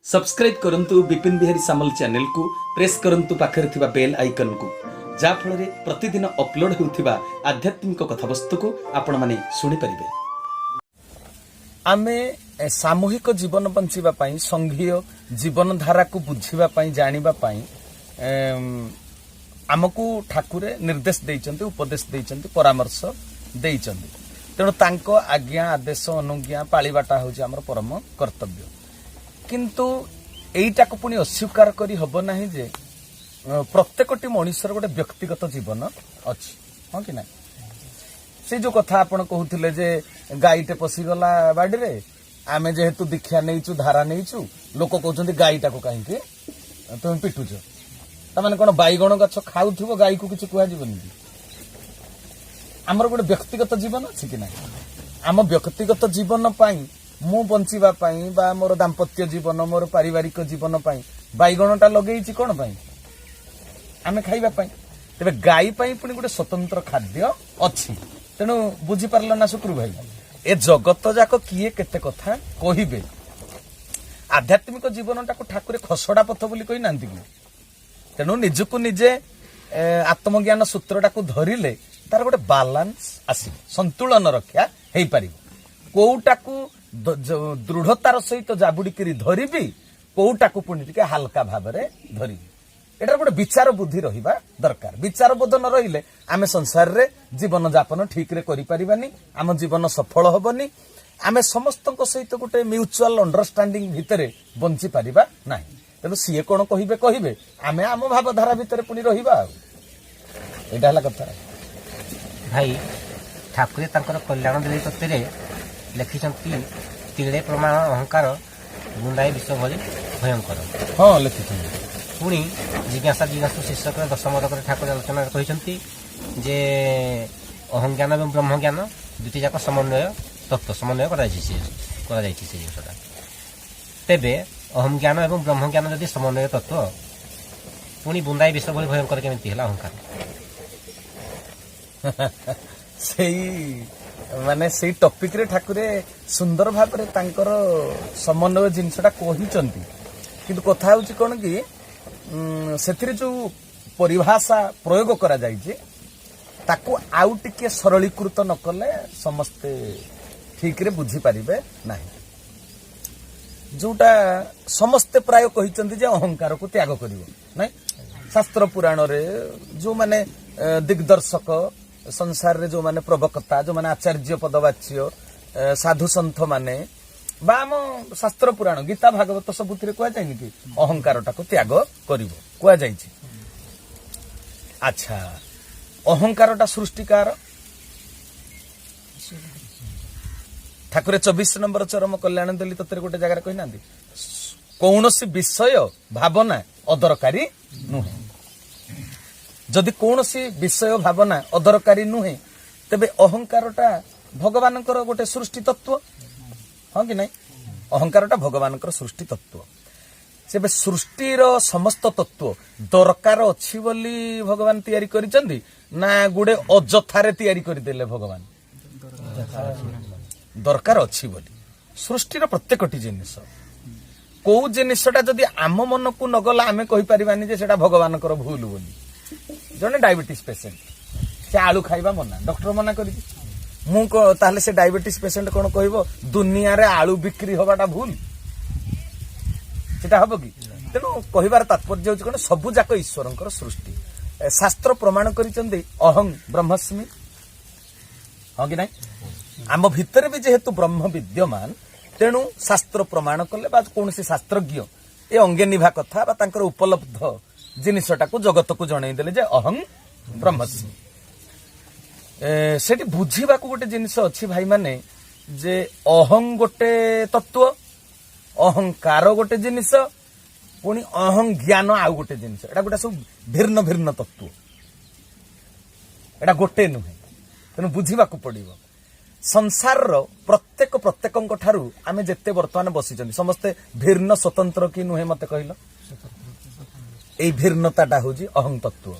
Subscribe करंतु विपिन बिहारी सामल channel को press करंतु पाखरे थिबा बेल आइकन को जा फल रे प्रतिदिन अपलोड होउथिबा आध्यात्मिक कथावस्तु को आपण माने सुनि परिबे। आमे सामूहिक जीवन बंचिबा पई संघीय जीवन धारा को बुझिबा पई जानिबा पई आमको ठाकुरे निर्देश देइचंती उपदेश देइचंती परामर्श देइचंती तेणु तांको आज्ञा आदेश अनुज्ञा पाळिबाटा होउची हमर परम कर्तव्य। किंतु एईटा को पुणी अस्वीकार करी हब नाही जे प्रत्येकटी मनुष्यर गोटे व्यक्तिगत जीवन अछि हां कि ना। से जो कथा आपण कहउथिले जे गाईटे पसिगला बाडी रे आमे जेहेतु दीक्षा नेइचु धारा नेइचु लोक कहउचंती गाईटा को काहे कि तुम पिटुछ त माने कोन बाईगण गछ खाउथिबो गाई को किछ कुआ जीवनी हमर गोटे व्यक्तिगत जीवन अछि कि ना। आम व्यक्तिगत जीवन पाई मु बंचिबा पाई बा मोर दाम्पत्य जीवन मोर पारिवारिक जीवन पाई बाईगणटा लगेइछि कोन पाई आमे खाइबा पाई तबे गाई पाई पुनी गोटे स्वतंत्र खाद्य अछि। तेणु बुझी पारल ना शुक्र भाई ए जगत जाक किए केते कथा कहिबे आध्यात्मिक जीवनटा को ठाकुरे खसडा पथ बोली कहि नांती कि तेणु निजको निजे आत्मज्ञान सूत्रटा को धरिले तार गोटे बैलेंस आसी संतुलन रक्षा हेई पारिबो कोउटा को दृढ़तार सहित जाबुड़ी धरबी कोउटा को पुणी टिके हल्का भावरे धरबी एटार गोटे विचार बुद्धि रहिबा दरकार। विचार बोध न रहिले आमे संसार रे जीवन यापन ठीक रे करि परिबानी आम जीवन सफल होबनी आमे समस्तक सहित गोटे म्यूचुअल अंडरस्टैंडिंग भितरे बंची परिबा नाही। तेणु सीए कोन कहिबे कहिबे आमे आम भावधारा भितरे पुणी रहिबा एटा हला कथा भाई। ठाकुरे तांकर कल्याण देवी तत्वरे लिखिछंती तिळे प्रमाण अहंकार गुंडाई विश्व भली भयंकर। हाँ लिखिछंती पुणी जिज्ञासा जिज्ञासु शीर्षक दशम रकरे ठाकुर आलोचना कहिछंती जे अहं ज्ञान एवं ब्रह्म ज्ञान दुटी जाक समन्वय तत्व समन्वय करा जायछि से जिनसटा। तेबे अहं ज्ञान एवं ब्रह्म ज्ञान जदि समन्वय तत्व पुणी बुंदाई विश्व भली भयंकर केमिति हला अहंकार सेई माने सेई टॉपिक रे ठाकुरे सुंदर भाव रे तांकर समन्वय जिनसटा कहिचंती किंतु कथा होची कोन कि सेथिरे जो परिभाषा प्रयोग करा जायछि ताकू आउ टिके सरलीकृत न कले समस्ते ठीक रे बुझी पारिबे नाही। जोटा समस्ते प्राय कहिचंती जे अहंकार को त्याग करिवो नाही। शास्त्र पुराण रे जो माने दिग्दर्शक संसार रे जो माने प्रवक्ता जो माने आचार्य पदवाच्य साधु संत माने बा आम शास्त्र पुराण गीता भागवत सबुथिरे कुआ जायनि कि अहंकारटा को त्याग करिवो कुआ जायछि। अच्छा अहंकारटा सृष्टिकार ठाकुरे 24 नंबर चरम कल्याण देली तत्रे गोटे जगह कहि नांदी कौनसी विषय भावना अदरकारी नुहे। जदि कौनसी विषय भावना अदरकारी नुहे तेबे अहंकारटा भगवानकर गोटे सृष्टि तत्व हाँ कि नहीं। अहंकारटा भगवानकर सृष्टि तत्व से सृष्टिर समस्त तत्व दरकार अछि बोली भगवान तैयारी करिसंदी ना गुडे अजथारे तैयारी करदेले भगवान दरकार अछि बोली सृष्टिर प्रत्येकटी जिनिस को जिनिसटा जदि आम मन को नगला आमे कहि परिबानी जे सेटा भगवानकर भूल बोली। जने डायबिटीज पेशेंट से आलू खाइबा मना डॉक्टर मना करि मु ताहले से डायबिटीज पेशेंट कोन कहइबो दुनिया रे आलू बिक्री होबाटा भूल सेटा हबो कि। तेनु कहिबार तात्पर्य होछि कोन सबु जाक ईश्वरंकर सृष्टि शास्त्र प्रमाण करिचंदी अहं ब्रह्मस्मि हां कि नै। आम भितर भी जेहेतु ब्रह्म विद्यमान तेणु शास्त्र प्रमाण कले बा कोनसी शास्त्रज्ञ ए अंगे निभा कथा बा तांकर उपलब्ध जिनिसटा को जगत को जणै देले जे अहं ब्रह्मस्मि। सेठी बुझीबा को गोटे जिनिस अछि भाई माने जे अहं गोटे तत्व अहंकार गोटे जिनिस पुणी अहं ज्ञान आउ गोटे जिनिस एटा गोटे सब भिन्न भिन्न तत्व एटा गोटे नुहे। तेणु बुझीबा को पड़िबो संसार प्रत्येक ठारू आमे जेते वर्तमान बसिचंदी समस्ते भिन्न स्वतंत्र कि नुहे मते कहिलो एई भिन्नताटा होजी अहं तत्व।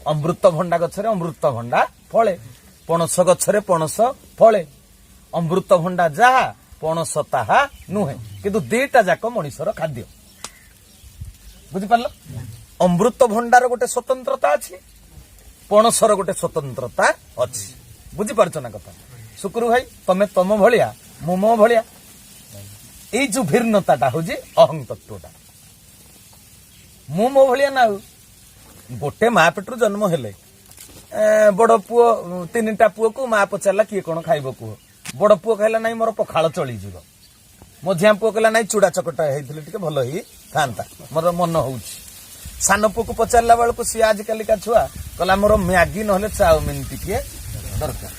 अमृत भंडा गछरे अमृत भंडा फळे पणस गछरे पणस फळे अमृत भंडा जहा ପଣସ ତାହା ନୁହେଁ, କିନ୍ତୁ ଦିଟା ଯାକ ମଣିଷର ଖାଦ୍ୟ। ବୁଝିପାରିଲ? ଅମୃତ ଭଣ୍ଡାର ଗୋଟେ ସ୍ୱତନ୍ତ୍ରତା ଅଛି, ପଣସର ଗୋଟେ ସ୍ୱତନ୍ତ୍ରତା ଅଛି। ବୁଝିପାରୁଛ ନା କଥା? ଶୁକ୍ରୁ ଭାଇ, ତମେ ତମ ଭଳିଆ, ମୁଁ ମୋ ଭଳିଆ। ଏଇ ଯୋଉ ଭିନ୍ନତାଟା ହଉଛି ଅହଂ ତତ୍ତ୍ୱଟା। ମୁଁ ମୋ ଭଳିଆ ନା ଆଉ। ଗୋଟେ ମା ପେଟରୁ ଜନ୍ମ ହେଲେ ବଡ ପୁଅ, ତିନିଟା ପୁଅକୁ ମା ପଚାରିଲା କିଏ କଣ ଖାଇବ କୁହ। ବଡ ପୁଅ କହିଲା ନାଇଁ ମୋର ପଖାଳ ଚଳିଯିବ। ମଝିଆ ପୁଅ କହିଲା ନାଇଁ ଚୁଡା ଚକଟା ହେଇଥିଲେ ଟିକେ ଭଲ ହେଇଥାନ୍ତା, ମୋର ମନ ହଉଛି। ସାନ ପୁଅକୁ ପଚାରିଲା ବେଳକୁ ସିଏ ଆଜିକାଲିକା ଛୁଆ କହିଲା ମୋର ମ୍ୟାଗି ନହେଲେ ଚାଉମିନ ଟିକେ ଦରକାର।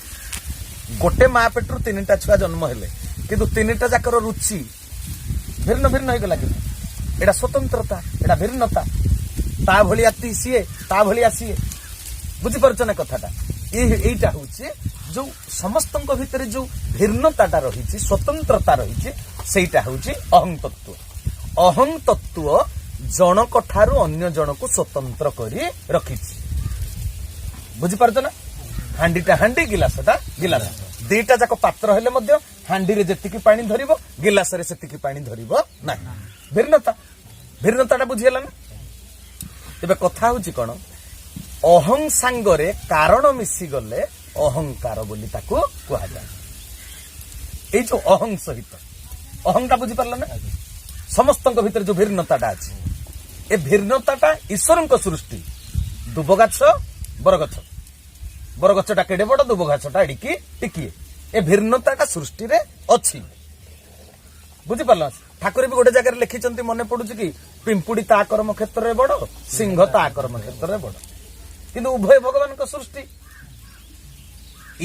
ଗୋଟେ ମା ପେଟରୁ ତିନିଟା ଛୁଆ ଜନ୍ମ ହେଲେ, କିନ୍ତୁ ତିନିଟା ଯାକର ରୁଚି ଭିନ୍ନ ଭିନ୍ନ ହେଇଗଲା। କିନ୍ତୁ ଏଇଟା ସ୍ୱତନ୍ତ୍ରତା, ଏଇଟା ଭିନ୍ନତା। ତା ଭଳିଆ ସିଏ, ତା ଭଳିଆ ସିଏ। ବୁଝିପାରୁଛ ନା କଥାଟା? ଏଇଟା ହଉଛି ଯୋଉ ସମସ୍ତଙ୍କ ଭିତରେ ଯୋଉ ଭିନ୍ନତାଟା ରହିଛି, ସ୍ୱତନ୍ତ୍ରତା ରହିଛି, ସେଇଟା ହଉଛି ଅହଂ ତତ୍ତ୍ୱ। ଅହଂ ତତ୍ତ୍ୱ ଜଣକ ଠାରୁ ଅନ୍ୟ ଜଣକୁ ସ୍ୱତନ୍ତ୍ର କରି ରଖିଛି। ବୁଝିପାରୁଛ ନା? ହାଣ୍ଡିଟା ହାଣ୍ଡି, ଗିଲାସଟା ଗିଲାସ। ଦିଟା ଯାକ ପାତ୍ର ହେଲେ ମଧ୍ୟ ହାଣ୍ଡିରେ ଯେତିକି ପାଣି ଧରିବ, ଗିଲାସରେ ସେତିକି ପାଣି ଧରିବ ନାହିଁ। ଭିନ୍ନତା, ଭିନ୍ନତାଟା ବୁଝିହେଲା ନା? ତେବେ କଥା ହଉଛି କଣ? ଅହଂ ସାଙ୍ଗରେ କାରଣ ମିଶିଗଲେ ଅହଙ୍କାର ବୋଲି ତାକୁ କୁହାଯାଏ। ଏଇ ଯୋଉ ଅହଂ ସହିତ ଅହଂଟା ବୁଝିପାରିଲ ନା? ସମସ୍ତଙ୍କ ଭିତରେ ଯୋଉ ଭିନ୍ନତାଟା ଅଛି, ଏ ଭିନ୍ନତାଟା ଈଶ୍ୱରଙ୍କ ସୃଷ୍ଟି। ଦୁବ ଗଛ, ବରଗଛ, ବରଗଛଟା କେଡେ ବଡ, ଦୁବ ଗଛଟା ଏଡିକି ଟିକିଏ। ଏ ଭିନ୍ନତାଟା ସୃଷ୍ଟିରେ ଅଛି। ବୁଝିପାରିଲ? ଠାକୁର ବି ଗୋଟେ ଜାଗାରେ ଲେଖିଛନ୍ତି, ମନେ ପଡୁଛି କି, ପିମ୍ପୁଡି ତା କର୍ମ କ୍ଷେତ୍ରରେ ବଡ, ସିଂହ ତା କର୍ମ କ୍ଷେତ୍ରରେ ବଡ, କିନ୍ତୁ ଉଭୟ ଭଗବାନଙ୍କ ସୃଷ୍ଟି।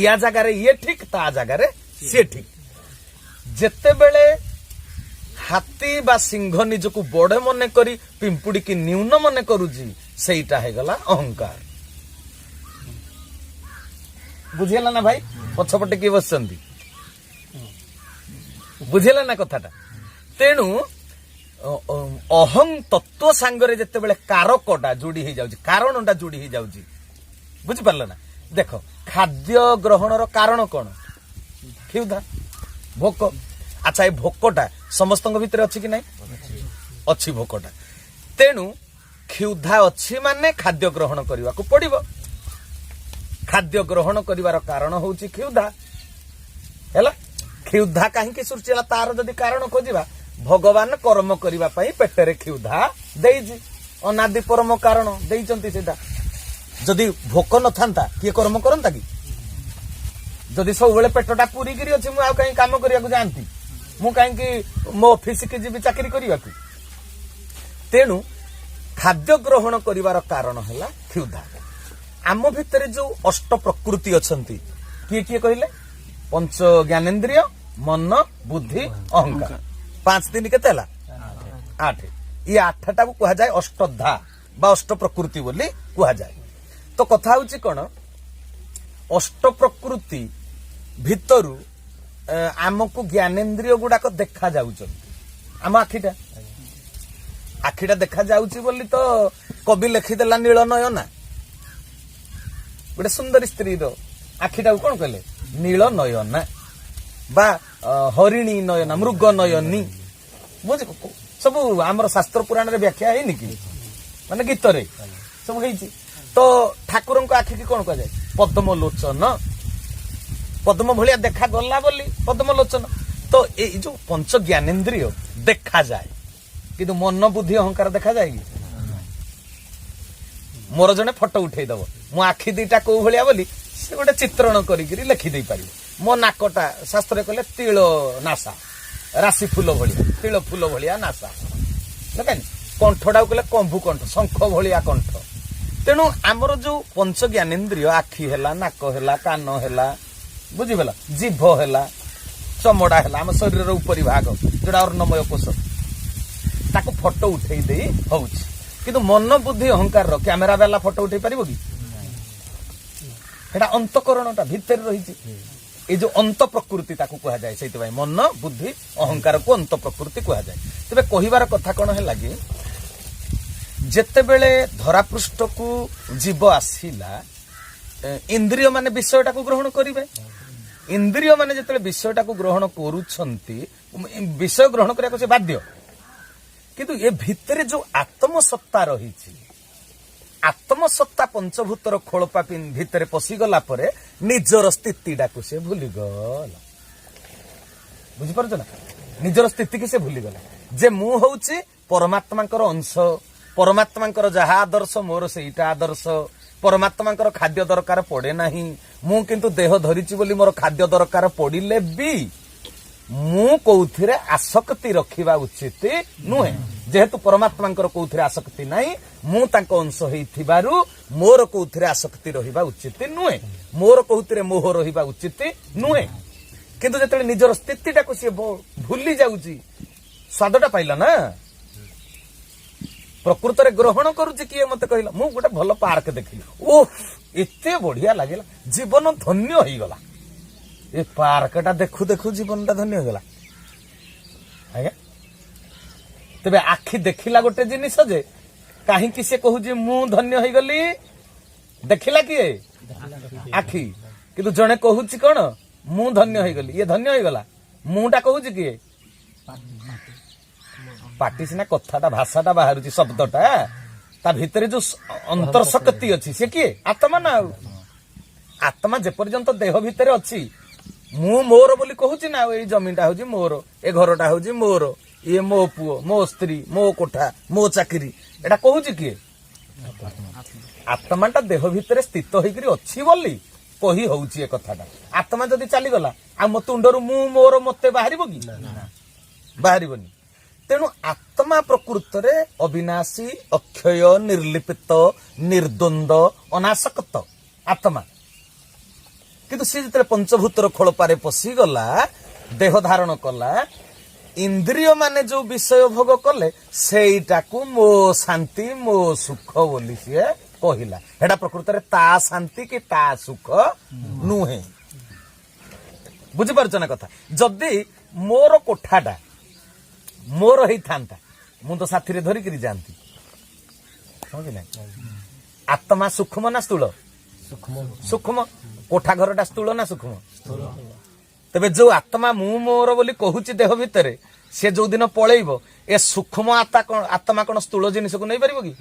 ୟା ଜାଗାରେ ଇଏ ଠିକ, ତା ଜାଗାରେ ସିଏ ଠିକ। ଯେତେବେଳେ ହାତୀ ବା ସିଂହ ନିଜକୁ ବଡ ମନେ କରି ପିମ୍ପୁଡିକି ନ୍ୟୁନ ମନେ କରୁଛି, ସେଇଟା ହେଇଗଲା ଅହଙ୍କାର। ବୁଝିହେଲା ନା ଭାଇ? ପଛପଟେ କିଏ ବସିଛନ୍ତି? ବୁଝିହେଲା ନା କଥାଟା? ତେଣୁ ଅହଂ ତତ୍ତ୍ୱ ସାଙ୍ଗରେ ଯେତେବେଳେ କାରକଟା ଯୋଡି ହେଇଯାଉଛି, କାରଣଟା ଯୋଡି ହେଇଯାଉଛି, ବୁଝିପାରିଲ ନା? ଦେଖ, ଖାଦ୍ୟ ଗ୍ରହଣର କାରଣ କଣ? କ୍ଷୁଧା, ଭୋକ। ଆଚ୍ଛା, ଏ ଭୋକଟା ସମସ୍ତଙ୍କ ଭିତରେ ଅଛି କି ନାଇଁ? ଅଛି ଭୋକଟା। ତେଣୁ କ୍ଷୁଧା ଅଛି ମାନେ ଖାଦ୍ୟ ଗ୍ରହଣ କରିବାକୁ ପଡିବ। ଖାଦ୍ୟ ଗ୍ରହଣ କରିବାର କାରଣ ହଉଛି କ୍ଷୁଧା। ହେଲା? କ୍ଷୁଧା କାହିଁକି ସୃଷ୍ଟି ହେଲା, ତାର ଯଦି କାରଣ ଖୋଜିବା, ଭଗବାନ କର୍ମ କରିବା ପାଇଁ ପେଟରେ କ୍ଷୁଧା ଦେଇଛି। ଅନାଦି ପରମ କାରଣ ଦେଇଛନ୍ତି ସେଇଟା। ଯଦି ଭୋକ ନଥାନ୍ତା କିଏ କର୍ମ କରନ୍ତା କି? ଯଦି ସବୁବେଳେ ପେଟଟା ପୁରିକିରି ଅଛି, ମୁଁ ଆଉ କାହିଁକି କାମ କରିବାକୁ ଯାଆନ୍ତି? ମୁଁ କାହିଁକି ମୋ ଅଫିସକି ଯିବି ଚାକିରି କରିବାକୁ? ତେଣୁ ଖାଦ୍ୟ ଗ୍ରହଣ କରିବାର କାରଣ ହେଲା କ୍ଷୁଧା। ଆମ ଭିତରେ ଯୋଉ ଅଷ୍ଟ ପ୍ରକୃତି ଅଛନ୍ତି, କିଏ କିଏ କହିଲେ? ପଞ୍ଚ ଜ୍ଞାନେନ୍ଦ୍ରିୟ, ମନ, ବୁଦ୍ଧି, ଅହଙ୍କାର। 5 3 କେତେ ହେଲା? 8। ଇ 8ଟାକୁ କୁହାଯାଏ ଅଷ୍ଟଧା ବା ଅଷ୍ଟ ପ୍ରକୃତି ବୋଲି କୁହାଯାଏ। ତ କଥା ହଉଛି କଣ, ଅଷ୍ଟ ପ୍ରକୃତି ଭିତରୁ ଆମକୁ ଜ୍ଞାନେନ୍ଦ୍ରିୟ ଗୁଡାକ ଦେଖା ଯାଉଛନ୍ତି। ଆମ ଆଖିଟା ଦେଖା ଯାଉଛି ବୋଲି ତ କବି ଲେଖିଦେଲା ନୀଳ ନୟନା। ଗୋଟେ ସୁନ୍ଦରୀ ସ୍ତ୍ରୀର ଆଖିଟାକୁ କଣ କହିଲେ? ନୀଳ ନୟନା ବା ହରିଣୀ ନୟନା, ମୃଗ ନୟନୀ। ବୁଝ, ସବୁ ଆମର ଶାସ୍ତ୍ର ପୁରାଣରେ ବ୍ୟାଖ୍ୟା ହେଇନି କି? ମାନେ ଗୀତରେ ସବୁ ହେଇଛି। ତ ଠାକୁରଙ୍କ ଆଖିକି କଣ କୁହାଯାଏ? ପଦ୍ମ ଲୋଚନ। ପଦ୍ମ ଭଳିଆ ଦେଖାଗଲା ବୋଲି ପଦ୍ମ ଲୋଚନ। ତ ଏଇ ଯୋଉ ପଞ୍ଚ ଜ୍ଞାନେନ୍ଦ୍ରିୟ ଦେଖାଯାଏ, କିନ୍ତୁ ମନ, ବୁଦ୍ଧି, ଅହଙ୍କାର ଦେଖାଯାଏ କି? ମୋର ଜଣେ ଫଟୋ ଉଠେଇଦବ, ମୋ ଆଖି ଦିଟା କୋଉ ଭଳିଆ ବୋଲି ସେ ଗୋଟେ ଚିତ୍ରଣ କରିକିରି ଲେଖିଦେଇ ପାରିବ। ମୋ ନାକଟା ଶାସ୍ତ୍ରରେ କହିଲେ ତିଳ ନାସା, ରାଶି ଫୁଲ ଭଳିଆ, ତିଳ ଫୁଲ ଭଳିଆ ନାସା। ଦେଖେନି? କଣ୍ଠଟାକୁ କହିଲେ କମ୍ଭୁ କଣ୍ଠ, ଶଙ୍ଖ ଭଳିଆ କଣ୍ଠ। ତେଣୁ ଆମର ଯୋଉ ପଞ୍ଚ ଜ୍ଞାନେନ୍ଦ୍ରିୟ, ଆଖି ହେଲା, ନାକ ହେଲା, କାନ ହେଲା, ବୁଝିପାରିଲ, ଜିଭ ହେଲା, ଚମଡା ହେଲା, ଆମ ଶରୀରର ଉପରି ଭାଗ ଯୋଉଟା ଅର୍ଣ୍ଣମୟ କୋଷ, ତାକୁ ଫଟୋ ଉଠେଇ ଦେଇ ହଉଛି। କିନ୍ତୁ ମନ, ବୁଦ୍ଧି, ଅହଙ୍କାରର କ୍ୟାମେରା ବାଲା ଫଟୋ ଉଠେଇ ପାରିବ କି? ସେଟା ଅନ୍ତଃକରଣଟା ଭିତରେ ରହିଛି। ଏଇ ଯୋଉ ଅନ୍ତ ପ୍ରକୃତି ତାକୁ କୁହାଯାଏ। ସେଇଥିପାଇଁ ମନ, ବୁଦ୍ଧି, ଅହଙ୍କାରକୁ ଅନ୍ତ ପ୍ରକୃତି କୁହାଯାଏ। ତେବେ କହିବାର କଥା କଣ ହେଲା କି, ଯେତେବେଳେ ଧରାପୃଷ୍ଠକୁ ଜୀବ ଆସିଲା, ଇନ୍ଦ୍ରିୟ ମାନେ ବିଷୟଟାକୁ ଗ୍ରହଣ କରିବେ। इंद्रिय माने जेतेବେଳେ विषयटाକୁ ग्रहण करूछंती विषय ग्रहण करने से बाध्य किंतु ए भितरे जो आत्मसत्ता रही आत्मसत्ता पंचभूतर खोलपा भितर पशिगला परे निजर स्थितिटाକୁ से भूलीगला बुझिपारुछ ना निजर स्थिति की से भूलीगला जे मु होउची परमात्मांकर अंश परमात्मांकर जहा आदर्श मोर सेईटा आदर्श परमात्मांकर खाद्य दरकार पड़े नाही मु किंतु देह धरिची बोली मोर खाद्य दरकार पड़िले भी मु कौथिरे आसक्ति रखिबा उचित नुहे जेहेतु परमात्मांकर कौथिरे आसक्ति नाही मु तांको अंश हेइथिबारु मोर कौथिरे आसक्ति रहिबा उचित नुहे मोर कौथिरे मोह रहिबा उचित नुहे किंतु जेतेले निजर स्थितिटाको से भूली जाउची स्वादटा पाइला ना प्रकृत रे ग्रहण करूची किए मते कहला मु गोटे भल पार्क देखिली ओह एते बढ़िया लागेला जीवन धन्य होई गला ए पार्कटा देखु देखु जीवनटा धन्य हो गला आज्ञा तबे आखि देखिला गोटे जिनिस जे काहे कि से कहू जे मु धन्य होई गली देखिला किए आखि किंतु जणे कहूची कोन मु धन्य होई गली ये धन्य होई गला मुटा कहूची किए पाटी सिना कथाटा भाषाटा बाहरुची शब्दटा ता भितरे जो अंतर शक्ति अछि से किए आत्मा ना आत्मा जे पर्यंत देह भितरे अछि मु मोर बोली कहूची ना ए जमीनटा होजी मोर ए घरटा होजी मोर ये मो पुओ मो स्त्री मो कोठा मो चाकरी एटा कहूची किए आत्माटा देह भितरे स्थित होइकरी अछि बोली कही होउची ए कथाटा आत्मा जदी चली गला आ मो तुंडरू मु मोर मते बाहरिबो की बाहरिबनी तेणु आत्मा प्रकृत रे अविनाशी अक्षय निर्लिपित निर्द्वंद अनासक्त आत्मा किंतु सी जिते पंचभूतर खोलपारे पशिगला देह धारण कला इंद्रिय माने जो विषय भोग कले सेईटाकू मो शांति मो सुख बोली सी कहला हेडा प्रकृत रे ता शांति कि ता सुख नुहे बुझी पारुछ ना कथा जदी मोर कोठाटा मोर ही थांता मु तो साथी रे धरी करी जानती समझ ना आत्मा सूक्ष्म ना स्थूल सूक्ष्म कोठा घरटा स्थूल ना सूक्ष्म तबे जो आत्मा मु मोर बोली कहूची देह भितरे से जो दिन पळेइबो ए सूक्ष्म आत्मा कोन स्थूल जिनिस को नै परिबो की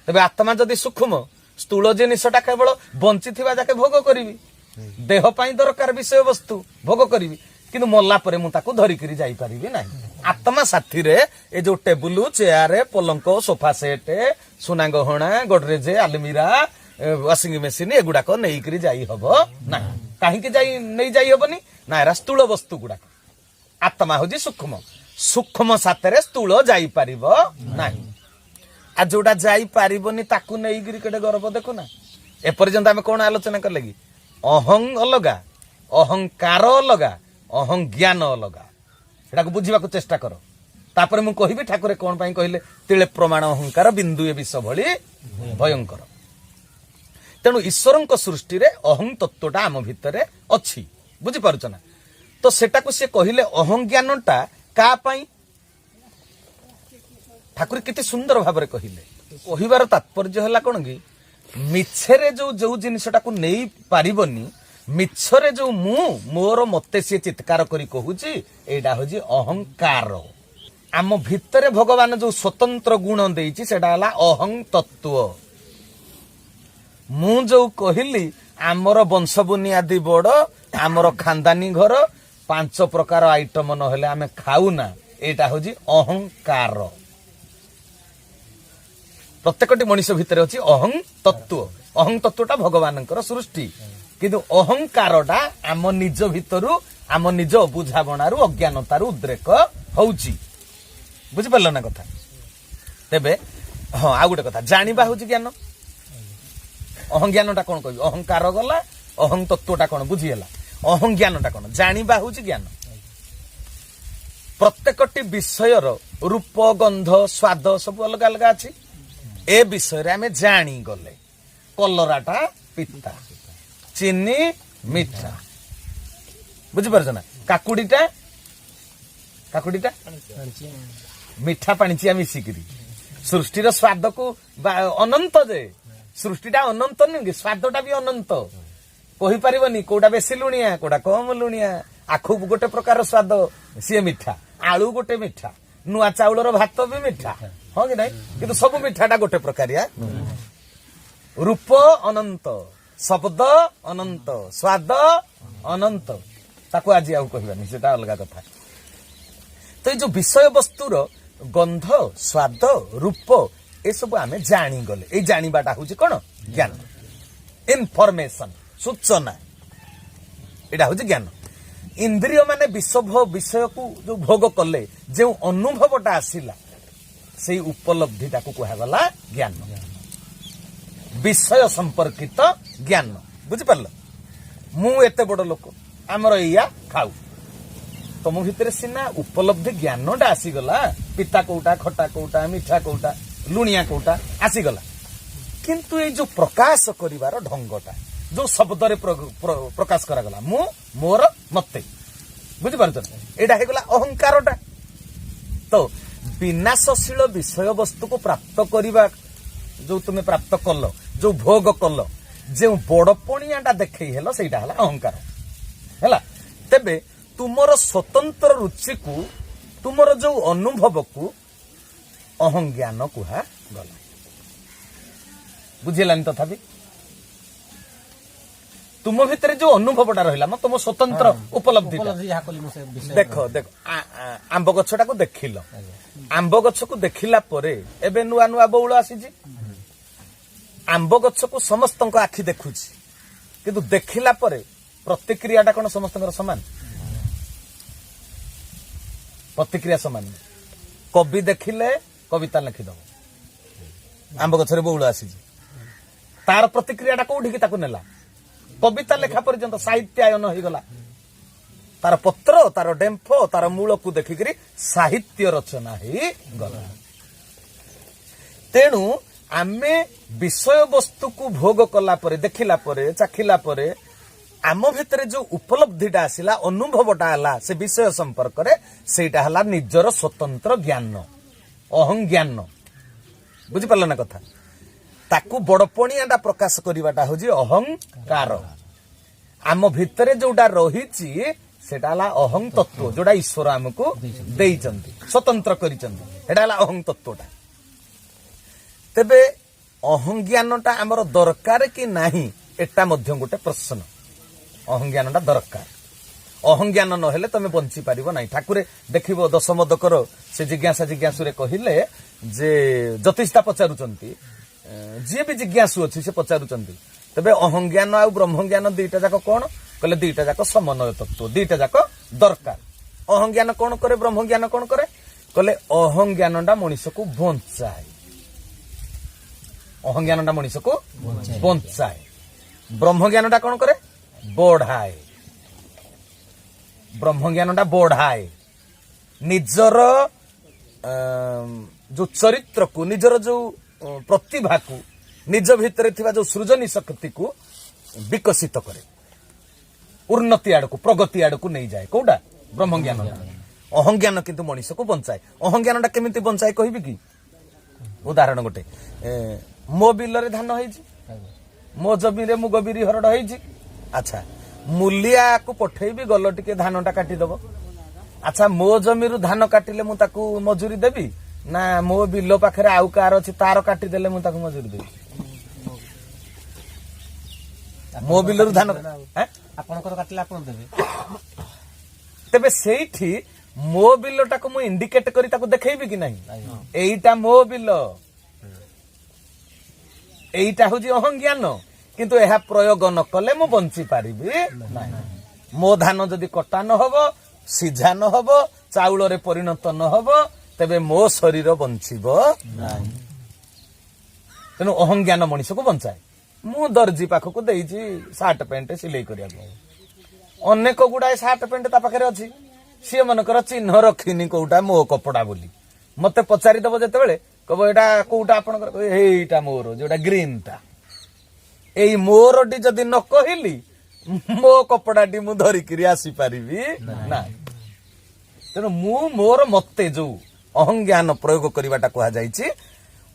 तबे आत्मा जदी सूक्ष्म स्थूल जिनिसटा केवल बंचिथिबा जाके भोग करिवि देह पई दरकार विषय वस्तु भोग करिवि किंतु मल्ला परे मु ताकू धरी करी जाई परिबि नाही आत्मा साथी रे ए जो टेबुल चेयर पलंक सोफा सेट सुना गहना गोडरेज अलमीरा वाशिंग मशीन एगुडा को नहीं करी जाई हबो ना काहे कि जाई नहीं जाई हबनी ना एरा स्थूल वस्तु गुडा आत्मा होजी सूक्ष्म सूक्ष्म साथरे स्थूल जाई परिबो नाही आ जोडा जाई परिबोनी ताकू नहीं करी केडे गर्व देखो ना ए पर्यंत हम कोन आलोचना कर लगी अहं अलगा अहंकार अलगा अहं ज्ञान अलगा एटा को बुझिबा को चेष्टा करो तापर मु कहिबी ठाकुर कोन पई कहिले तिले प्रमाण अहंकार बिंदु ए विष भली भयंकर तेणु ईश्वरंक सृष्टि रे अहं तत्वटा आम भितरे अछि बुझि पारुछ ना तो सेटा को से कहिले अहं ज्ञानटा का पई ठाकुर केते सुंदर भाबरे कहिले कहिबार तात्पर्य हला कोन कि मिछरे जो जो जिनिसटा को नेई पारिबनी मिछरे जो मु मोर मते से चित्कार करी कहूची एडा होजी अहंकार आम भितरे भगवान जो स्वतंत्र गुण देइची सेडा हला अहं तत्व मु जो कहिली आमर वंश बुनियादी बड़ आमर खानदानी घर 5 प्रकार आइटम न हेले आमे खाऊ ना एटा होजी अहंकार प्रत्येकटी मनुष्य भितर अछि अहं तत्वटा भगवानଙ୍କର सृष्टि किंतु अहंकारटा आम निज भितरु आम निज बुझाबणारु अज्ञानतारु उद्रेक होउची बुझि परल ना कथा तेबे हां आ गुटे कथा जानिबा होउची ज्ञान अहं ज्ञानटा कोन कहबी अहंकार गला अहं तत्वटा कोन बुझि होला अहं ज्ञानटा कोन जानिबा होउची ज्ञान प्रत्येकटी विषयर रूप गंध स्वाद सब अलग अलग अछि ए विषय रे हमें जानी गले कलराटा पिता चीनी मीठा बुझी पारछ ना काकुडीटा मीठा पानी मिसिकरी सृष्टिर स्वाद को अनंत जे सृष्टिटा अनंत नहीं स्वादटा भी अनंत କହିପାରିବନି କୋଉଟା ବେଶୀ ଲୁଣିଆ କୋଉଟା କମ ଲୁଣିଆ। ଆଖୁ ଗୋଟେ ପ୍ରକାର ସ୍ୱାଦ ସିଏ ମିଠା, ଆଳୁ ଗୋଟେ ମିଠା, ନୂଆ ଚାଉଳର ଭାତ ବି ମିଠା, ହଁ କି ନାଇଁ? କିନ୍ତୁ ସବୁ ମିଠାଟା ଗୋଟେ ପ୍ରକାରିଆ। ରୂପ ଅନନ୍ତ, ଶବ୍ଦ ଅନନ୍ତ, ସ୍ୱାଦ ଅନନ୍ତ, ତାକୁ ଆଜି ଆଉ କହିବାନି, ସେଟା ଅଲଗା କଥା। ତ ଏଇ ଯୋଉ ବିଷୟ ବସ୍ତୁର ଗନ୍ଧ, ସ୍ୱାଦ, ରୂପ ଏସବୁ ଆମେ ଜାଣିଗଲେ, ଏଇ ଜାଣିବାଟା ହଉଛି କଣ? ଜ୍ଞାନ, ଇନଫର୍ମେସନ, ସୂଚନା, ଏଇଟା ହଉଛି ଜ୍ଞାନ। ଇନ୍ଦ୍ରିୟ ମାନେ ବିଷୟକୁ ଯୋଉ ଭୋଗ କଲେ ଯେଉଁ ଅନୁଭବଟା ଆସିଲା ସେଇ ଉପଲବ୍ଧିଟାକୁ କୁହାଗଲା ଜ୍ଞାନ, ବିଷୟ ସମ୍ପର୍କିତ ଜ୍ଞାନ। ବୁଝିପାରିଲ? ମୁଁ ଏତେ ବଡ ଲୋକ, ଆମର ଏଇଆ ଖାଉ, ତମ ଭିତରେ ସିନା ଉପଲବ୍ଧି ଜ୍ଞାନଟା ଆସିଗଲା, ପିତା କୋଉଟା, ଖଟା କୋଉଟା, ମିଠା କୋଉଟା, ଲୁଣିଆ କୋଉଟା ଆସିଗଲା, କିନ୍ତୁ ଏଇ ଯୋଉ ପ୍ରକାଶ କରିବାର ଢଙ୍ଗଟା ଯୋଉ ଶବ୍ଦରେ ପ୍ରକାଶ କରାଗଲା, ମୁଁ, ମୋର, ମତେ, ବୁଝିପାରୁଛ? ଏଇଟା ହେଇଗଲା ଅହଙ୍କାରଟା। ତ ବିନାଶଶୀଳ ବିଷୟବସ୍ତୁକୁ ପ୍ରାପ୍ତ କରିବା, ଯୋଉ ତୁମେ ପ୍ରାପ୍ତ କଲ, ଯୋଉ ଭୋଗ କଲ, ଯେଉଁ ବଡପଣିଆଟା ଦେଖେଇ ହେଲ, ସେଇଟା ହେଲା ଅହଙ୍କାର ହେଲା। ତେବେ ତୁମର ସ୍ୱତନ୍ତ୍ର ରୁଚିକୁ, ତୁମର ଯୋଉ ଅନୁଭବକୁ ଅହଂଜ୍ଞାନ କୁହାଗଲା। ବୁଝିଲାନି? ତଥାପି ତୁମ ଭିତରେ ଯୋଉ ଅନୁଭବଟା ରହିଲା, ତୁମ ସ୍ୱତନ୍ତ୍ର ଉପଲବ୍ଧି, ଦେଖ ଦେଖ ଆମ୍ବ ଗଛଟାକୁ ଦେଖିଲ, ଆମ୍ବ ଗଛକୁ ଦେଖିଲା ପରେ ଏବେ ନୂଆ ନୂଆ ବଉଳ ଆସିଛି, ଆମ୍ବ ଗଛକୁ ସମସ୍ତଙ୍କ ଆଖି ଦେଖୁଛି, କିନ୍ତୁ ଦେଖିଲା ପରେ ପ୍ରତିକ୍ରିୟାଟା କଣ ସମସ୍ତଙ୍କର ସମାନ? ପ୍ରତିକ୍ରିୟା ସମାନ। କବି ଦେଖିଲେ କବିତା ଲେଖିଦବ, ଆମ୍ବ ଗଛରେ ବଉଳ ଆସିଛି, ତାର ପ୍ରତିକ୍ରିୟାଟା କୋଉଠିକି ତାକୁ ନେଲା? କବିତା ଲେଖା ପର୍ଯ୍ୟନ୍ତ ସାହିତ୍ୟାୟନ ହେଇଗଲା, ତାର ପତ୍ର, ତାର ଡେମ୍ଫ, ତାର ମୂଳକୁ ଦେଖିକିରି ସାହିତ୍ୟ ରଚନା ହେଇଗଲା। ତେଣୁ ଆମେ ବିଷୟବସ୍ତୁକୁ ଭୋଗ କଲା ପରେ, ଦେଖିଲା ପରେ, ଚାଖିଲା ପରେ ଆମ ଭିତରେ ଯୋଉ ଉପଲବ୍ଧିଟା ଆସିଲା, ଅନୁଭବଟା ହେଲା ସେ ବିଷୟ ସମ୍ପର୍କରେ, ସେଇଟା ହେଲା ନିଜର ସ୍ୱତନ୍ତ୍ର ଜ୍ଞାନ, ଅହଂଜ୍ଞାନ। ବୁଝିପାରିଲ ନା କଥା? ତାକୁ ବଡପଣିଆଟା ପ୍ରକାଶ କରିବାଟା ହଉଛି ଅହଂକାର। ଆମ ଭିତରେ ଯୋଉଟା ରହିଛି ସେଟା ହେଲା ଅହଂ ତତ୍ତ୍ୱ, ଯୋଉଟା ଈଶ୍ୱର ଆମକୁ ଦେଇଛନ୍ତି, ସ୍ୱତନ୍ତ୍ର କରିଛନ୍ତି, ସେଟା ହେଲା ଅହଂ ତତ୍ତ୍ୱଟା। ତେବେ ଅହଂଜ୍ଞାନଟା ଆମର ଦରକାର କି ନାହିଁ, ଏଟା ମଧ୍ୟ ଗୋଟେ ପ୍ରଶ୍ନ। ଅହଂଜ୍ଞାନଟା ଦରକାର। ଅହଂଜ୍ଞାନ ନହେଲେ ତମେ ବଞ୍ଚି ପାରିବ ନାହିଁ। ଠାକୁରେ ଦେଖିବ ଦଶମଦକର ସେ ଜିଜ୍ଞାସୁରେ କହିଲେ ଯେ, ଜ୍ୟୋତିଷତା ପଚାରୁଛନ୍ତି, ଯିଏ ବି ଜିଜ୍ଞାସୁ ଅଛି ସେ ପଚାରୁଛନ୍ତି, ତେବେ ଅହଂଜ୍ଞାନ ଆଉ ବ୍ରହ୍ମଜ୍ଞାନ ଦିଟା ଯାକ କଣ? କହିଲେ ଦିଟା ଯାକ ସମନ୍ୱୟ ତତ୍ତ୍ୱ, ଦିଟା ଯାକ ଦରକାର। ଅହଂଜ୍ଞାନ କଣ କରେ, ବ୍ରହ୍ମଜ୍ଞାନ କଣ କରେ? କହିଲେ ଅହଂଜ୍ଞାନଟା ମଣିଷକୁ ବଞ୍ଚାଏ, ଅହଂଜ୍ଞାନଟା ମଣିଷକୁ ବଞ୍ଚାଏ, ବ୍ରହ୍ମଜ୍ଞାନଟା କଣ କରେ? ବଢାଏ। ବ୍ରହ୍ମଜ୍ଞାନଟା ବଢାଏ, ନିଜର ଯୋଉ ଚରିତ୍ରକୁ, ନିଜର ଯୋଉ ପ୍ରତିଭାକୁ, ନିଜ ଭିତରେ ଥିବା ଯୋଉ ସୃଜନୀ ଶକ୍ତିକୁ ବିକଶିତ କରେ, ଉନ୍ନତି ଆଡକୁ, ପ୍ରଗତି ଆଡକୁ ନେଇଯାଏ। କୋଉଟା? ବ୍ରହ୍ମଜ୍ଞାନ। ଅହଂଜ୍ଞାନ କିନ୍ତୁ ମଣିଷକୁ ବଞ୍ଚାଏ। ଅହଂଜ୍ଞାନଟା କେମିତି ବଞ୍ଚାଏ କହିବି କି? ଉଦାହରଣ ଗୋଟେ, ମୋ ବିଲରେ ଧାନ ହେଇଛି, ମୋ ଜମିରେ ମୁଗ ବିରି ହରଡ଼ ହେଇଛି, ଆଚ୍ଛା ମୂଲିଆକୁ ପଠେଇବି, ଗଲ ଟିକେ ଧାନଟା କାଟିଦବ। ଆଚ୍ଛା ମୋ ଜମିରୁ ଧାନ କାଟିଲେ ମୁଁ ତାକୁ ମଜୁରୀ ଦେବି, ନା ମୋ ବିଲ ପାଖରେ ଆଉ କାହାର ଅଛି ତାର କାଟିଦେଲେ ମୁଁ ତାକୁ ମଜୁରୀ ଦେବି? ମୋ ବିଲରୁ ଧାନ ଆପଣଙ୍କର କାଟିଲେ ଆପଣ ଦେବେ। ତେବେ ସେଇଠି ମୋ ବିଲଟାକୁ ମୁଁ ଇଣ୍ଡିକେଟ କରି ତାକୁ ଦେଖେଇବି କି ନାହିଁ, ଏଇଟା ମୋ ବିଲ, ଏଇଟା ହଉଛି ଅହଂଜ୍ଞାନ। କିନ୍ତୁ ଏହା ପ୍ରୟୋଗ ନ କଲେ ମୁଁ ବଞ୍ଚି ପାରିବି ନାହିଁ। ମୋ ଧାନ ଯଦି କଟା ନହବ, ସିଝା ନହବ, ଚାଉଳରେ ପରିଣତ ନହବ, ତେବେ ମୋ ଶରୀର ବଞ୍ଚିବ ନାହିଁ। ତେଣୁ ଅହଂଜ୍ଞାନ ମଣିଷକୁ ବଞ୍ଚାଏ। ମୁଁ ଦର୍ଜି ପାଖକୁ ଦେଇଛି ସାର୍ଟ ପ୍ୟାଣ୍ଟ ସିଲେଇ କରିବାକୁ, ଅନେକ ଗୁଡାଏ ସାର୍ଟ ପ୍ୟାଣ୍ଟ ତା ପାଖରେ ଅଛି, ସିଏ ମନେକର ଚିହ୍ନ ରଖିନି କୋଉଟା ମୋ କପଡା ବୋଲି। ମତେ ପଚାରିଦବ ଯେତେବେଳେ, କହିବ ଏଇଟା କୋଉଟା ଆପଣଙ୍କର? ଏଇଟା ମୋର, ଯୋଉଟା ଗ୍ରୀନଟା। ଏଇ ମୋରଟି ଯଦି ନ କହିଲି, ମୋ କପଡାଟି ମୁଁ ଧରିକିରି ଆସିପାରିବି ନାହିଁ। ତେଣୁ ମୁଁ ମୋର, ମତେ ଯୋଉ ଅହଂଜ୍ଞାନ ପ୍ରୟୋଗ କରିବାଟା କୁହାଯାଇଛି,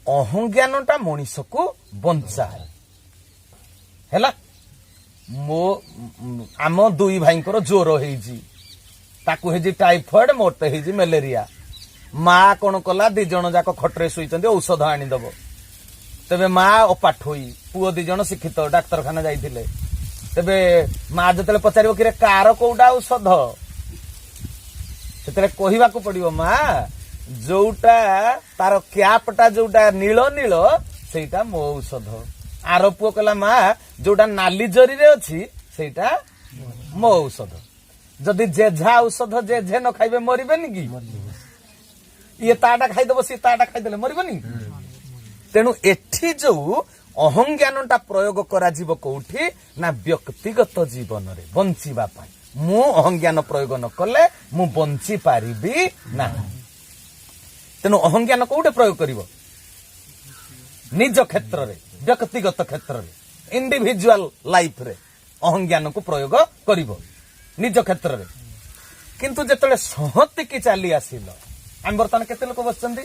ଅହଂଜ୍ଞାନଟା ମଣିଷକୁ ବଞ୍ଚାଏ। ହେଲା, ମୋ ଆମ ଦୁଇ ଭାଇଙ୍କର ଜ୍ୱର ହେଇଛି, ତାକୁ ହେଇଛି ଟାଇଫଏଡ, ମୋତେ ହେଇଛି ମ୍ୟାଲେରିଆ। ମା କଣ କଲା, 2 ଜଣ ଯାକ ଖଟରେ ଶୋଇଛନ୍ତି, ଔଷଧ ଆଣିଦବ। ତେବେ ମା ଅପାଠୋଇ, ପୁଅ 2 ଜଣ ଶିକ୍ଷିତ, ଡାକ୍ତରଖାନା ଯାଇଥିଲେ। ତେବେ ମା ଯେତେବେଳେ ପଚାରିବ କିରେ କାର କୋଉଟା ଔଷଧ, ସେତେବେଳେ କହିବାକୁ ପଡିବ ମା ଯୋଉଟା ତାର କ୍ୟାପଟା ଯୋଉଟା ନୀଳ ନୀଳ ସେଇଟା ମୋ ଔଷଧ। ଆର ପୁଅ କହିଲା ମା ଯୋଉଟା ନାଲି ଜରିରେ ଅଛି ସେଇଟା ମୋ ଔଷଧ। ଯଦି ଯେଝା ଔଷଧ ଯେଝେ ନ ଖାଇବେ ମରିବେନି କି? ଇଏ ତାଟା ଖାଇଦବ, ସିଏ ତାଟା ଖାଇଦେଲେ ମରିବନି। ତେଣୁ ଏଠି ଯୋଉ ଅହଂଜ୍ଞାନଟା ପ୍ରୟୋଗ କରାଯିବ କୋଉଠି ନା ବ୍ୟକ୍ତିଗତ ଜୀବନରେ ବଞ୍ଚିବା ପାଇଁ। ମୁଁ ଅହଂଜ୍ଞାନ ପ୍ରୟୋଗ ନ କଲେ ମୁଁ ବଞ୍ଚି ପାରିବି ନାହିଁ। ତେଣୁ ଅହଂଜ୍ଞାନ କୋଉଠି ପ୍ରୟୋଗ କରିବ? ନିଜ କ୍ଷେତ୍ରରେ, ବ୍ୟକ୍ତିଗତ କ୍ଷେତ୍ରରେ, ଇଣ୍ଡିଭିଜୁଆଲ ଲାଇଫରେ ଅହଂଜ୍ଞାନକୁ ପ୍ରୟୋଗ କରିବ ନିଜ କ୍ଷେତ୍ରରେ। କିନ୍ତୁ ଯେତେବେଳେ ସଂହତିକି ଚାଲି ଆସିଲ, ଆମେ ବର୍ତ୍ତମାନ କେତେ ଲୋକ ବସିଛନ୍ତି?